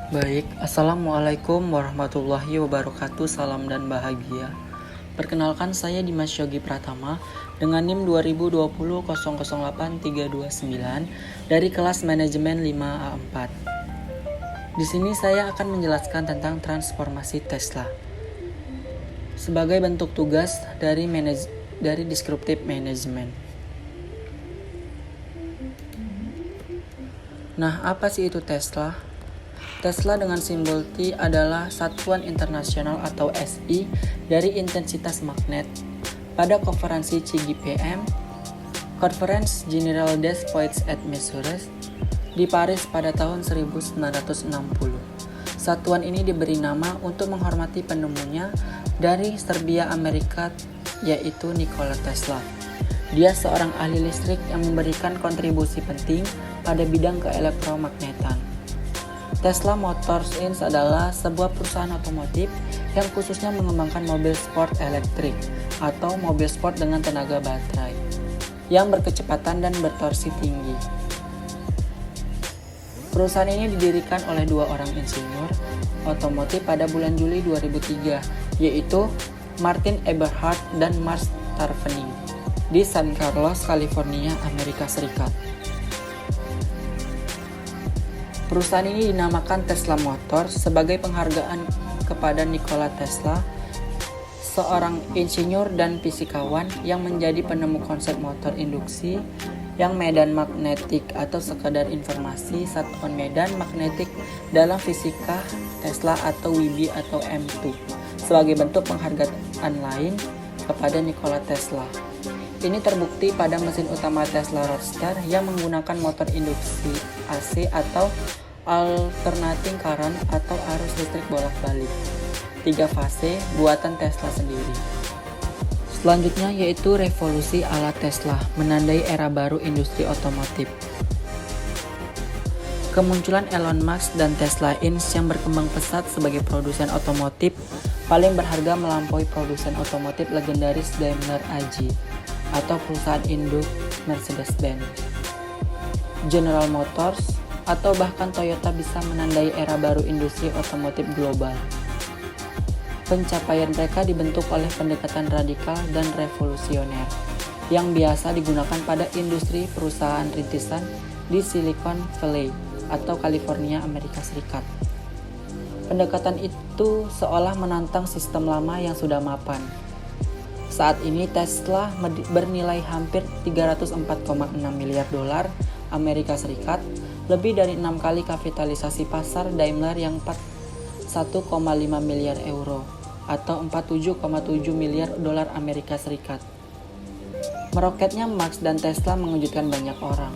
Assalamualaikum warahmatullahi wabarakatuh, salam dan bahagia. Perkenalkan, saya Dimas Yogi Pratama dengan NIM 2020008329 dari kelas manajemen 5A4. Di sini saya akan menjelaskan tentang transformasi Tesla sebagai bentuk tugas dari descriptive management. Nah, apa sih itu Tesla? Tesla dengan simbol T adalah satuan internasional atau SI dari intensitas magnet. Pada konferensi CGPM, Conference General des Poids et Mesures, di Paris pada tahun 1960. Satuan ini diberi nama untuk menghormati penemunya dari Serbia, Amerika, yaitu Nikola Tesla. Dia seorang ahli listrik yang memberikan kontribusi penting pada bidang keelektromagnetan. Tesla Motors Inc. adalah sebuah perusahaan otomotif yang khususnya mengembangkan mobil sport elektrik atau mobil sport dengan tenaga baterai yang berkecepatan dan bertorsi tinggi. Perusahaan ini didirikan oleh dua orang insinyur otomotif pada bulan Juli 2003, yaitu Martin Eberhard dan Max Tarpenning di San Carlos, California, Amerika Serikat. Perusahaan ini dinamakan Tesla Motors sebagai penghargaan kepada Nikola Tesla, seorang insinyur dan fisikawan yang menjadi penemu konsep motor induksi yang medan magnetik atau sekadar informasi satuan medan magnetik dalam fisika Tesla atau WB atau M2 sebagai bentuk penghargaan lain kepada Nikola Tesla. Ini terbukti pada mesin utama Tesla Roadster yang menggunakan motor induksi AC atau alternating current atau arus listrik bolak-balik 3 fase buatan Tesla sendiri. Selanjutnya yaitu revolusi ala Tesla, menandai era baru industri otomotif. Kemunculan Elon Musk dan Tesla Inc. yang berkembang pesat sebagai produsen otomotif paling berharga melampaui produsen otomotif legendaris Daimler AG atau perusahaan induk Mercedes-Benz, General Motors, atau bahkan Toyota bisa menandai era baru industri otomotif global. Pencapaian mereka dibentuk oleh pendekatan radikal dan revolusioner yang biasa digunakan pada industri perusahaan rintisan di Silicon Valley atau California, Amerika Serikat. Pendekatan itu seolah menantang sistem lama yang sudah mapan. Saat ini Tesla bernilai hampir 304,6 miliar dolar Amerika Serikat, lebih dari 6 kali kapitalisasi pasar Daimler yang 41,5 miliar euro atau 47,7 miliar dolar Amerika Serikat. Meroketnya Musk dan Tesla mengejutkan banyak orang.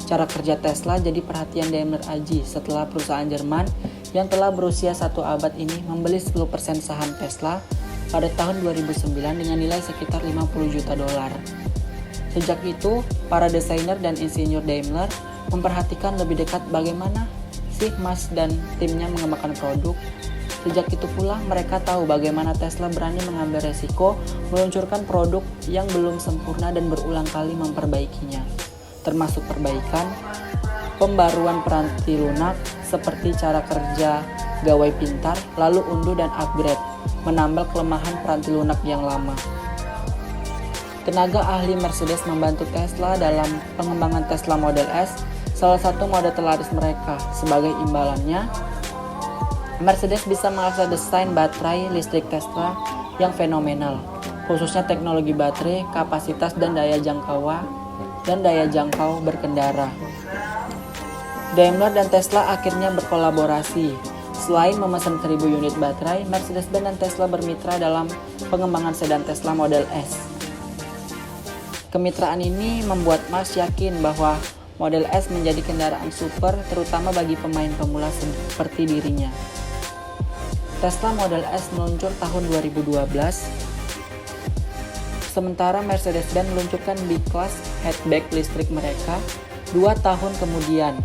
Cara kerja Tesla jadi perhatian Daimler AG setelah perusahaan Jerman yang telah berusia 1 abad ini membeli 10% saham Tesla pada tahun 2009 dengan nilai sekitar 50 juta dolar. Sejak itu, para desainer dan insinyur Daimler memperhatikan lebih dekat bagaimana sih Musk dan timnya mengembangkan produk. Sejak itu pula mereka tahu bagaimana Tesla berani mengambil resiko meluncurkan produk yang belum sempurna dan berulang kali memperbaikinya, termasuk perbaikan, pembaruan peranti lunak seperti cara kerja gawai pintar, lalu unduh dan upgrade, menambal kelemahan peranti lunak yang lama. Tenaga ahli Mercedes membantu Tesla dalam pengembangan Tesla Model S, salah satu model terlaris mereka. Sebagai imbalannya, Mercedes bisa mengakses desain baterai listrik Tesla yang fenomenal, khususnya teknologi baterai, kapasitas dan daya jangkau berkendara. Daimler dan Tesla akhirnya berkolaborasi. Selain memesan 1000 unit baterai, Mercedes-Benz dan Tesla bermitra dalam pengembangan sedan Tesla Model S. Kemitraan ini membuat Musk yakin bahwa Model S menjadi kendaraan super terutama bagi pemain pemula seperti dirinya. Tesla Model S meluncur tahun 2012, sementara Mercedes-Benz meluncurkan B-Class hatchback listrik mereka 2 tahun kemudian.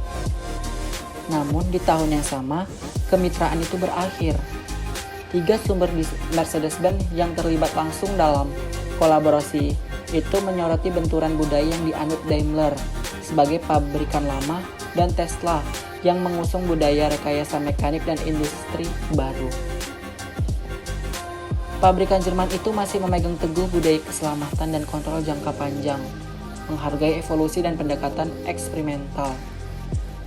Namun di tahun yang sama, kemitraan itu berakhir. 3 sumber di Mercedes-Benz yang terlibat langsung dalam kolaborasi itu menyoroti benturan budaya yang dianut Daimler sebagai pabrikan lama dan Tesla yang mengusung budaya rekayasa mekanik dan industri baru. Pabrikan Jerman itu masih memegang teguh budaya keselamatan dan kontrol jangka panjang, menghargai evolusi dan pendekatan eksperimental.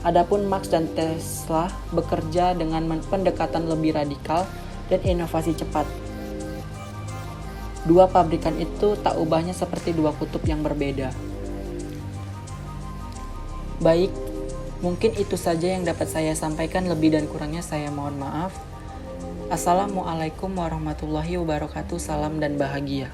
Adapun Marx dan Tesla bekerja dengan pendekatan lebih radikal dan inovasi cepat. Dua pabrikan itu tak ubahnya seperti dua kutub yang berbeda. Baik, mungkin itu saja yang dapat saya sampaikan, lebih dan kurangnya saya mohon maaf. Assalamualaikum warahmatullahi wabarakatuh, salam dan bahagia.